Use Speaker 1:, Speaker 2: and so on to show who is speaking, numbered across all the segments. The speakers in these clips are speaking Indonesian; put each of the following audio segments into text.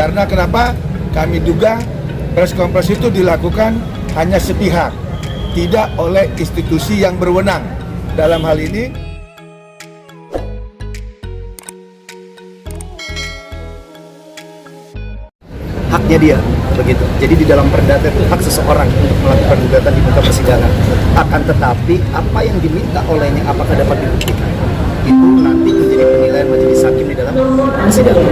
Speaker 1: Karena kenapa? Kami duga press conference itu dilakukan hanya sepihak, tidak oleh institusi yang berwenang. Dalam hal ini,
Speaker 2: haknya dia, begitu. Jadi di dalam perdata itu hak seseorang untuk melakukan gugatan di muka persidangan. Akan tetapi apa yang diminta olehnya apakah dapat dibuktikan? Itu nanti menjadi penilaian majelis hakim di dalam persidangan.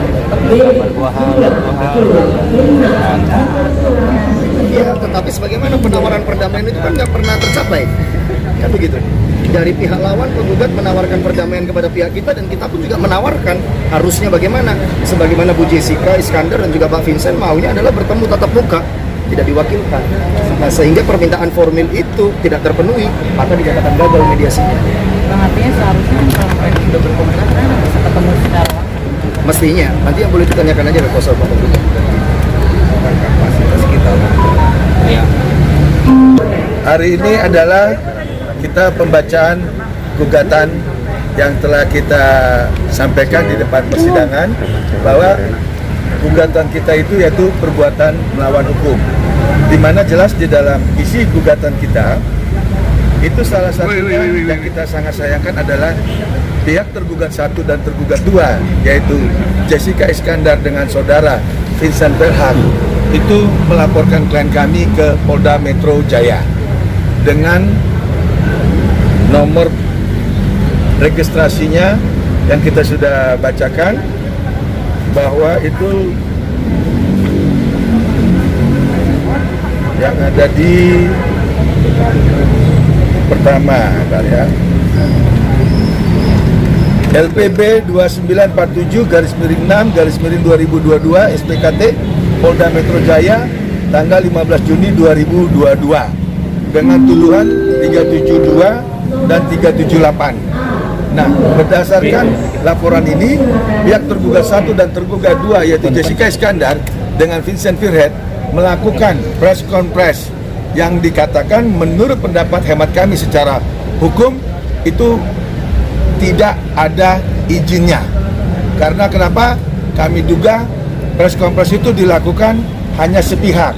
Speaker 2: Ya, tetapi sebagaimana penawaran perdamaian itu kan nggak pernah tercapai, kan begitu. Dari pihak lawan penggugat menawarkan perdamaian kepada pihak kita dan kita pun juga menawarkan harusnya bagaimana. Sebagaimana Bu Jessica Iskandar dan juga Pak Vincent maunya adalah bertemu tatap muka, tidak diwakilkan. Nah, sehingga permintaan formil itu tidak terpenuhi, maka dikatakan gagal mediasinya.
Speaker 3: Bang, artinya seharusnya kalau mereka sudah berkomunikasi kan bisa ketemu secara langsung.
Speaker 2: Mestinya, nanti yang boleh ditanyakan aja ke kuasa hukum penggugat.
Speaker 4: Kapasitas kita. Ya.
Speaker 1: hari ini adalah kita pembacaan gugatan yang telah kita sampaikan di depan persidangan, bahwa gugatan kita itu yaitu perbuatan melawan hukum, di mana jelas di dalam isi gugatan kita itu salah satunya yang kita sangat sayangkan adalah pihak tergugat 1 dan tergugat 2, yaitu Jessica Iskandar dengan saudara Vincent Verhaak, itu melaporkan klien kami ke Polda Metro Jaya dengan nomor registrasinya yang kita sudah bacakan, bahwa itu yang ada di pertama ya, LPB 2947/6/2022 SPKT Polda Metro Jaya tanggal 15 Juni 2022 dengan tuduhan 372 dan 378. Nah, berdasarkan laporan ini, pihak tergugat 1 dan tergugat 2 yaitu Jessica Iskandar dengan Vincent Verhaak melakukan press conference yang dikatakan menurut pendapat hemat kami secara hukum itu tidak ada izinnya. Karena kenapa? Kami duga press conference itu dilakukan hanya sepihak,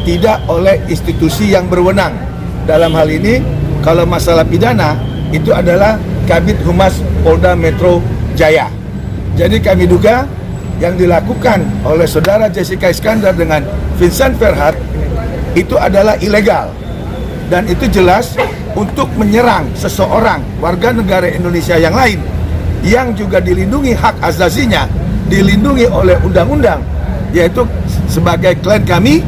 Speaker 1: tidak oleh institusi yang berwenang. Dalam hal ini, kalau masalah pidana itu adalah Kabid Humas Polda Metro Jaya. Jadi kami duga yang dilakukan oleh saudara Jessica Iskandar dengan Vincent Verhaak itu adalah ilegal, dan itu jelas untuk menyerang seseorang warga negara Indonesia yang lain yang juga dilindungi hak asasinya, dilindungi oleh undang-undang, yaitu sebagai klien kami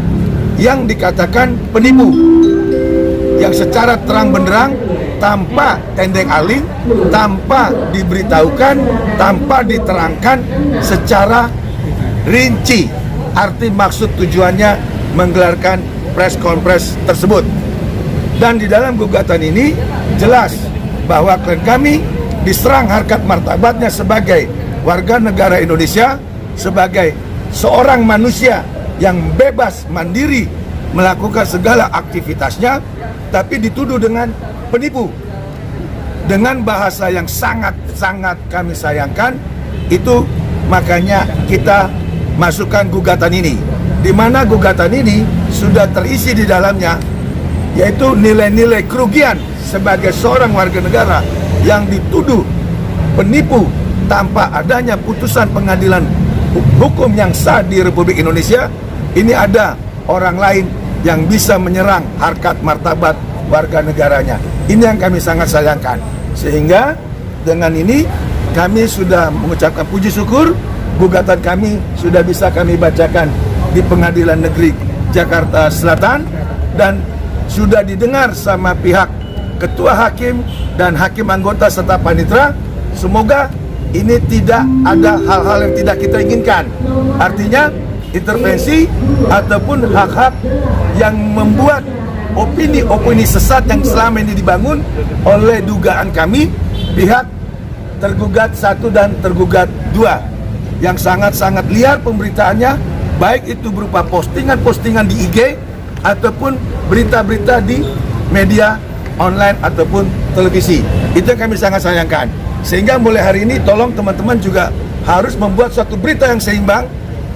Speaker 1: yang dikatakan penipu, yang secara terang benderang tanpa tendeng aling, tanpa diberitahukan, tanpa diterangkan secara rinci arti maksud tujuannya menggelarkan press conference tersebut. Dan di dalam gugatan ini jelas bahwa klien kami diserang harkat martabatnya sebagai warga negara Indonesia, sebagai seorang manusia yang bebas mandiri melakukan segala aktivitasnya, tapi dituduh dengan penipu dengan bahasa yang sangat-sangat kami sayangkan. Itu makanya kita masukkan gugatan ini, di mana gugatan ini sudah terisi di dalamnya yaitu nilai-nilai kerugian sebagai seorang warga negara yang dituduh penipu tanpa adanya putusan pengadilan hukum yang sah di Republik Indonesia. Ini ada orang lain yang bisa menyerang harkat martabat warga negaranya. Ini yang kami sangat sayangkan. Sehingga dengan ini kami sudah mengucapkan puji syukur, gugatan kami sudah bisa kami bacakan di Pengadilan Negeri Jakarta Selatan dan sudah didengar sama pihak ketua hakim dan hakim anggota serta panitera. Semoga ini tidak ada hal-hal yang tidak kita inginkan. Artinya intervensi ataupun hak-hak yang membuat opini-opini sesat yang selama ini dibangun oleh dugaan kami pihak tergugat 1 dan tergugat 2 yang sangat-sangat liar pemberitaannya, baik itu berupa postingan-postingan di IG ataupun berita-berita di media online ataupun televisi. Itu yang kami sangat sayangkan. Sehingga mulai hari ini tolong teman-teman juga harus membuat suatu berita yang seimbang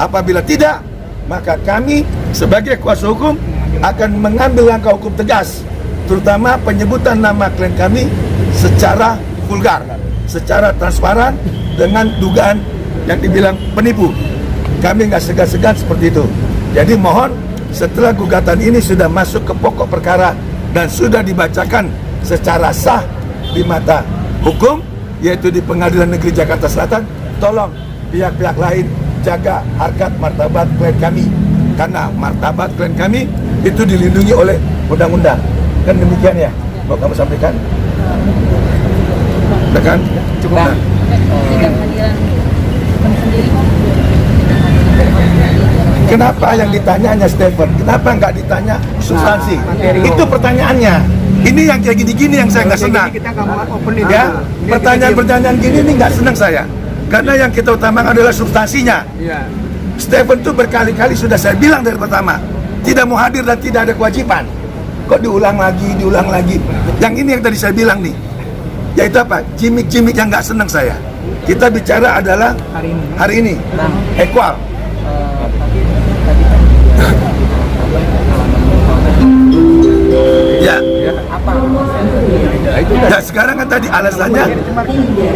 Speaker 1: Apabila tidak, maka kami sebagai kuasa hukum akan mengambil langkah hukum tegas, terutama penyebutan nama klien kami secara vulgar, secara transparan dengan dugaan yang dibilang penipu. Kami nggak segan-segan seperti itu. Jadi mohon setelah gugatan ini sudah masuk ke pokok perkara dan sudah dibacakan secara sah di mata hukum, yaitu di Pengadilan Negeri Jakarta Selatan, tolong pihak-pihak lain jaga harkat martabat klien kami, karena martabat klien kami itu dilindungi oleh undang-undang. Kan demikian ya, mau kamu sampaikan? Udah kan? Cukup kan?
Speaker 3: Sidang hadiran teman sendiri Bang.
Speaker 1: Kenapa yang ditanya hanya Stephen? Kenapa nggak ditanya substansi? Itu pertanyaannya. Ini yang kayak gini-gini yang saya nggak senang. Ya, pertanyaan-pertanyaan gini nih nggak senang saya. Karena yang kita utamakan adalah substansinya. Stephen tuh berkali-kali sudah saya bilang dari pertama, tidak mau hadir dan tidak ada kewajiban. Kok diulang lagi. Yang ini yang tadi saya bilang nih, yaitu apa? Cimik-cimik yang nggak senang saya. Kita bicara adalah hari ini. Equal. Ya. Ya, sekarang kan tadi alasannya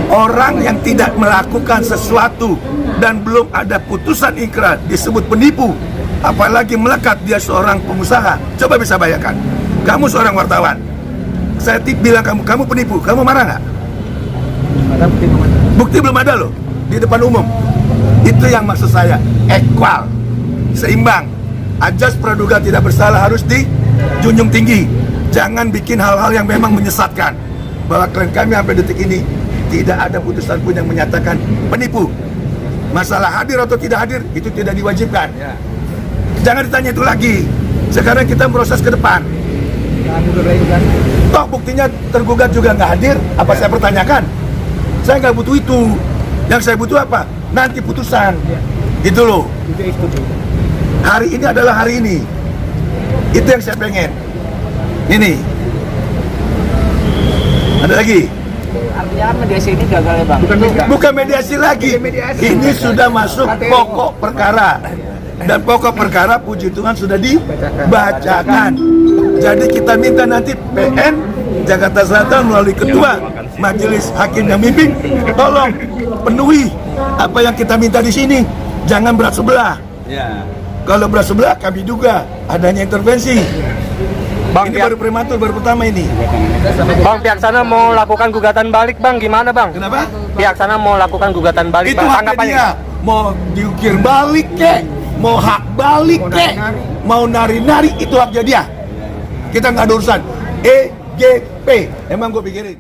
Speaker 1: orang yang tidak melakukan sesuatu dan belum ada putusan ingkrah disebut penipu, apalagi melekat dia seorang pengusaha. Coba bisa bayangkan, kamu seorang wartawan, saya bilang kamu penipu, kamu marah nggak? Bukti belum ada loh di depan umum. Itu yang maksud saya, equal, seimbang. Ajas praduga tidak bersalah harus dijunjung tinggi. Jangan bikin hal-hal yang memang menyesatkan. Bahwa klien kami sampai detik ini tidak ada putusan pun yang menyatakan penipu. Masalah hadir atau tidak hadir itu tidak diwajibkan. Jangan ditanya itu lagi. Sekarang kita proses ke depan. Toh buktinya tergugat juga nggak hadir. Apa saya pertanyakan? Saya nggak butuh itu. Yang saya butuh apa? Nanti putusan. Gitu loh. Hari ini adalah hari ini. Itu yang saya pengen. Ini. Ada lagi?
Speaker 3: Artinya mediasi ini gagal ya Bang?
Speaker 1: Bukan mediasi lagi. Ini sudah masuk pokok perkara. Dan pokok perkara puji Tuhan sudah dibacakan. Jadi kita minta nanti PN Jakarta Selatan melalui ketua Majelis Hakim yang mimpin, tolong penuhi apa yang kita minta di sini. Jangan berat sebelah. Kalau berat sebelah kami duga adanya intervensi.
Speaker 5: Bang,
Speaker 1: Ini baru prematur, baru pertama ini.
Speaker 5: Bang, pihak sana mau lakukan gugatan balik, Bang. Gimana, Bang?
Speaker 1: Kenapa?
Speaker 5: Pihak sana mau lakukan gugatan balik,
Speaker 1: Itu
Speaker 5: Bang.
Speaker 1: haknya
Speaker 5: Tanggapannya?
Speaker 1: dia. Mau diukir balik kek, mau hak balik kek, mau nari-nari, itu haknya dia. Kita nggak ada urusan. EGP, emang gue pikirin.